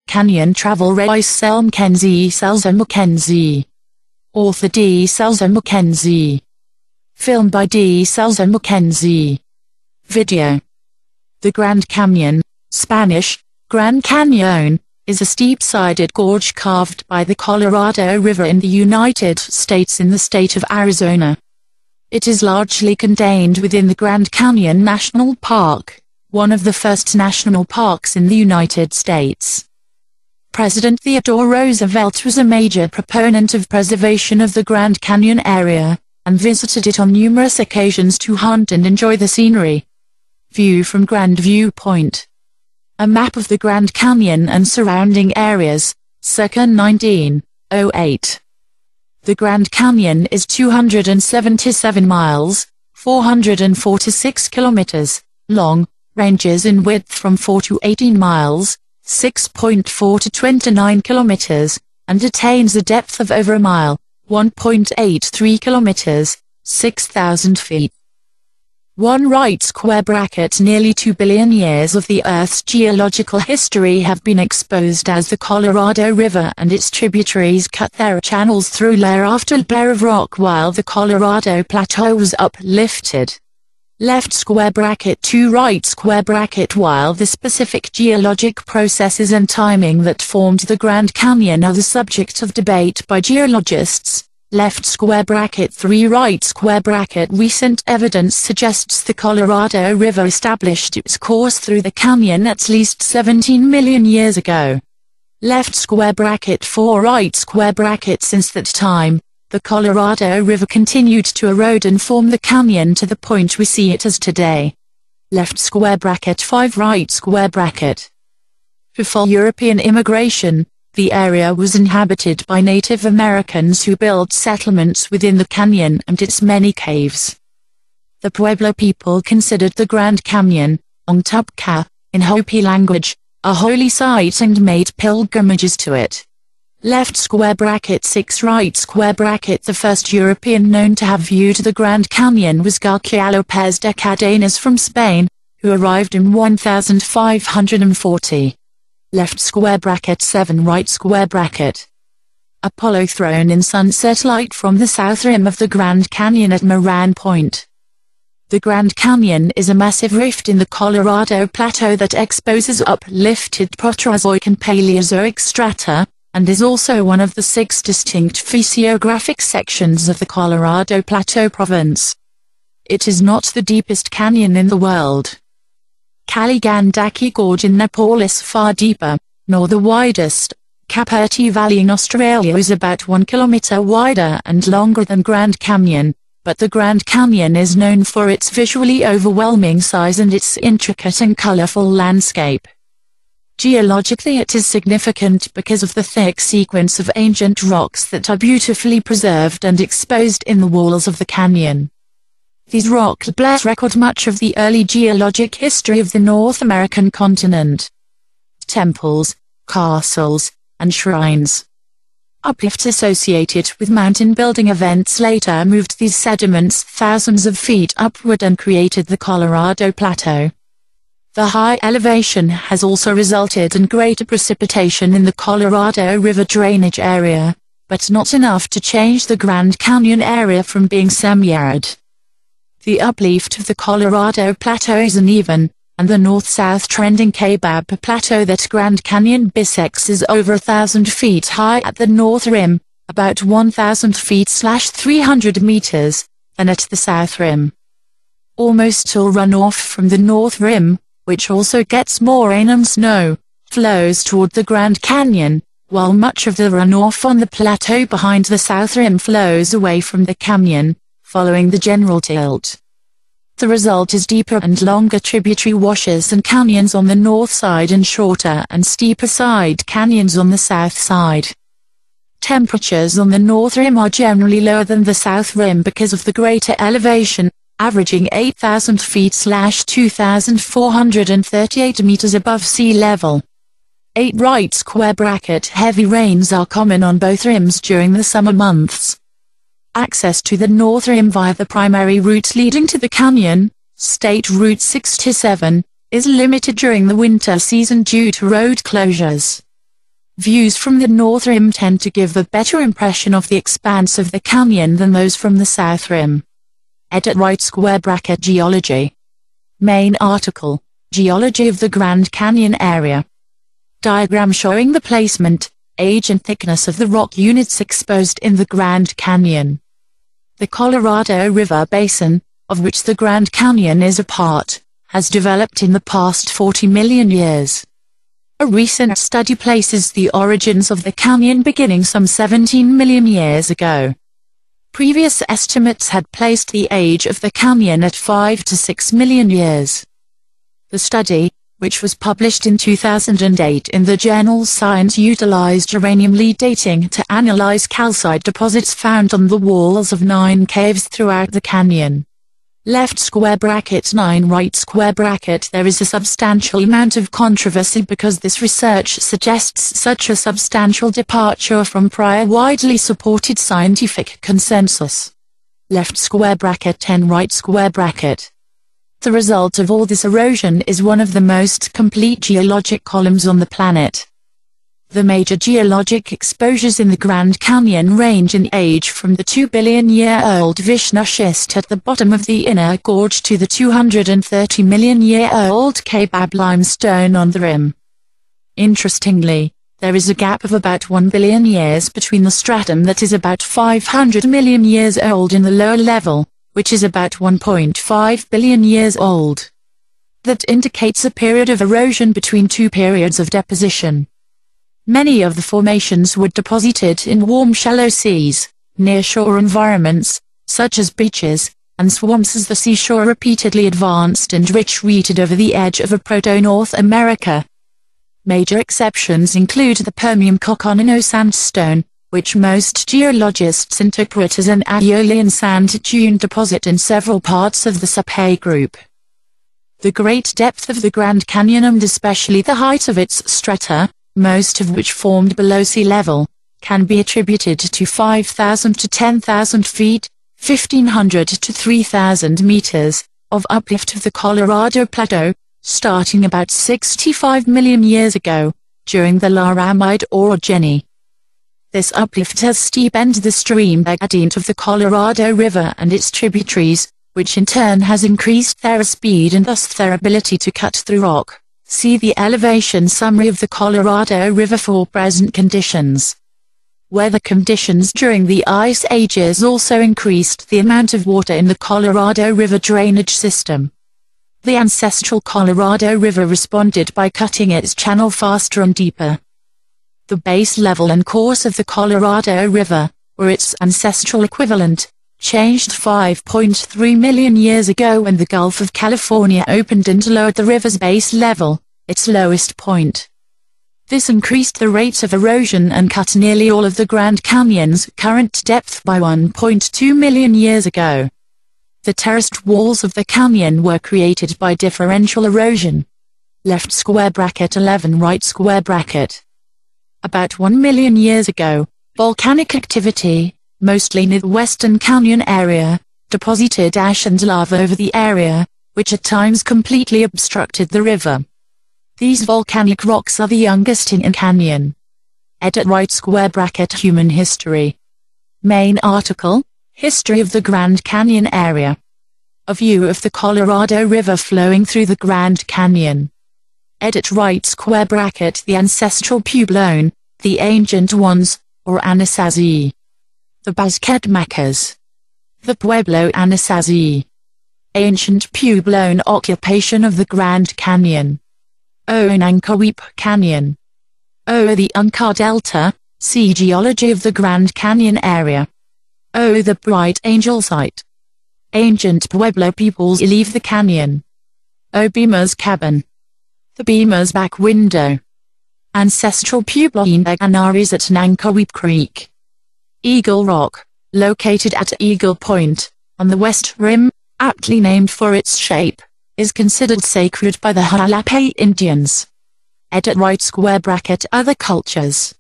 Canyon Travel by Selm Kenzie Selza Mackenzie. Author D. Selza Mackenzie. Film by D. Selza Mackenzie. Video. The Grand Canyon, Spanish, Gran Cañón, is a steep-sided gorge carved by the Colorado River in the United States in the state of Arizona. It is largely contained within the Grand Canyon National Park, one of the first national parks in the United States. President Theodore Roosevelt was a major proponent of preservation of the Grand Canyon area, and visited it on numerous occasions to hunt and enjoy the scenery. View from Grand View Point. A map of the Grand Canyon and surrounding areas, circa 1908. The Grand Canyon is 277 miles, 446 kilometers, long, ranges in width from 4 to 18 miles, 6.4 to 29 kilometers, and attains a depth of over a mile, 1.83 kilometers, 6,000 feet. Nearly 2 billion years of the Earth's geological history have been exposed as the Colorado River and its tributaries cut their channels through layer after layer of rock while the Colorado Plateau was uplifted. While the specific geologic processes and timing that formed the Grand Canyon are the subject of debate by geologists, recent evidence suggests the Colorado River established its course through the canyon at least 17 million years ago. Since that time, the Colorado River continued to erode and form the canyon to the point we see it as today. Before European immigration, the area was inhabited by Native Americans who built settlements within the canyon and its many caves. The Pueblo people considered the Grand Canyon, Ongtupka, in Hopi language, a holy site and made pilgrimages to it. The first European known to have viewed the Grand Canyon was Garcia López de Cardenas from Spain, who arrived in 1540. Apollo thrown in sunset light from the south rim of the Grand Canyon at Moran Point. The Grand Canyon is a massive rift in the Colorado Plateau that exposes uplifted Proterozoic and Paleozoic strata, and is also one of the 6 distinct physiographic sections of the Colorado Plateau province. It is not the deepest canyon in the world. Kaligandaki Gorge in Nepal is far deeper, nor the widest. Kapurti Valley in Australia is about 1 kilometer wider and longer than Grand Canyon, but the Grand Canyon is known for its visually overwhelming size and its intricate and colorful landscape. Geologically it is significant because of the thick sequence of ancient rocks that are beautifully preserved and exposed in the walls of the canyon. These rock blocks record much of the early geologic history of the North American continent. Temples, castles, and shrines. Uplifts associated with mountain building events later moved these sediments thousands of feet upward and created the Colorado Plateau. The high elevation has also resulted in greater precipitation in the Colorado River drainage area, but not enough to change the Grand Canyon area from being semi-arid. The uplift of the Colorado Plateau is uneven, and the north-south trending Kaibab Plateau that Grand Canyon bisects is over 1,000 feet high at the north rim, about 1,000 feet/300 meters, than at the south rim. Almost all runoff from the north rim, which also gets more rain and snow, flows toward the Grand Canyon, while much of the runoff on the plateau behind the south rim flows away from the canyon, following the general tilt. The result is deeper and longer tributary washes and canyons on the north side and shorter and steeper side canyons on the south side. Temperatures on the north rim are generally lower than the south rim because of the greater elevation, averaging 8,000 feet/2,438 meters above sea level. Heavy rains are common on both rims during the summer months. Access to the north rim via the primary route leading to the canyon, State Route 67, is limited during the winter season due to road closures. Views from the North Rim tend to give a better impression of the expanse of the canyon than those from the South Rim. Edit right square bracket Geology. Main article, Geology of the Grand Canyon area. Diagram showing the placement, age and thickness of the rock units exposed in the Grand Canyon. The Colorado River Basin, of which the Grand Canyon is a part, has developed in the past 40 million years. A recent study places the origins of the canyon beginning some 17 million years ago. Previous estimates had placed the age of the canyon at 5 to 6 million years. The study, which was published in 2008 in the journal Science, utilized uranium lead dating to analyze calcite deposits found on the walls of 9 caves throughout the canyon. Left square bracket 9 right square bracket. There is a substantial amount of controversy because this research suggests such a substantial departure from prior widely supported scientific consensus. Left square bracket 10 right square bracket. The result of all this erosion is one of the most complete geologic columns on the planet. The major geologic exposures in the Grand Canyon range in age from the 2 billion-year-old Vishnu schist at the bottom of the inner gorge to the 230 million-year-old Kaibab limestone on the rim. Interestingly, there is a gap of about 1 billion years between the stratum that is about 500 million years old in the lower level, which is about 1.5 billion years old. That indicates a period of erosion between two periods of deposition. Many of the formations were deposited in warm shallow seas, near-shore environments, such as beaches, and swamps as the seashore repeatedly advanced and retreated over the edge of a proto-North America. Major exceptions include the Permian Coconino sandstone, which most geologists interpret as an Aeolian sand dune deposit in several parts of the Supai Group. The great depth of the Grand Canyon and especially the height of its strata, most of which formed below sea level, can be attributed to 5,000 to 10,000 feet, 1,500 to 3,000 meters, of uplift of the Colorado Plateau, starting about 65 million years ago, during the Laramide orogeny. This uplift has steepened the stream gradient of the Colorado River and its tributaries, which in turn has increased their speed and thus their ability to cut through rock. See the elevation summary of the Colorado River for present conditions. Weather conditions during the Ice Ages also increased the amount of water in the Colorado River drainage system. The ancestral Colorado River responded by cutting its channel faster and deeper. The base level and course of the Colorado River, or its ancestral equivalent, changed 5.3 million years ago when the Gulf of California opened and lowered the river's base level, its lowest point. This increased the rates of erosion and cut nearly all of the Grand Canyon's current depth by 1.2 million years ago. The terraced walls of the canyon were created by differential erosion. Left square bracket 11 right square bracket. About 1 million years ago, volcanic activity, mostly near the Western Canyon area, deposited ash and lava over the area, which at times completely obstructed the river. These volcanic rocks are the youngest in the canyon. Edit right square bracket Human history. Main article, History of the Grand Canyon area. A view of the Colorado River flowing through the Grand Canyon. Edit right square bracket The ancestral Puebloan, the ancient ones, or Anasazi. The Basket Macas. The Pueblo Anasazi. Ancient Puebloan occupation of the Grand Canyon. Onancoweep Canyon. The Uncar Delta, see Geology of the Grand Canyon area. The Bright Angel Site. Ancient Pueblo peoples leave the canyon. Beamer's Cabin. The Beamer's Back Window. Ancestral Puebloan Anaris at Nancoweep Creek. Eagle Rock, located at Eagle Point, on the west rim, aptly named for its shape, is considered sacred by the Jalapay Indians. Edit right square bracket Other cultures.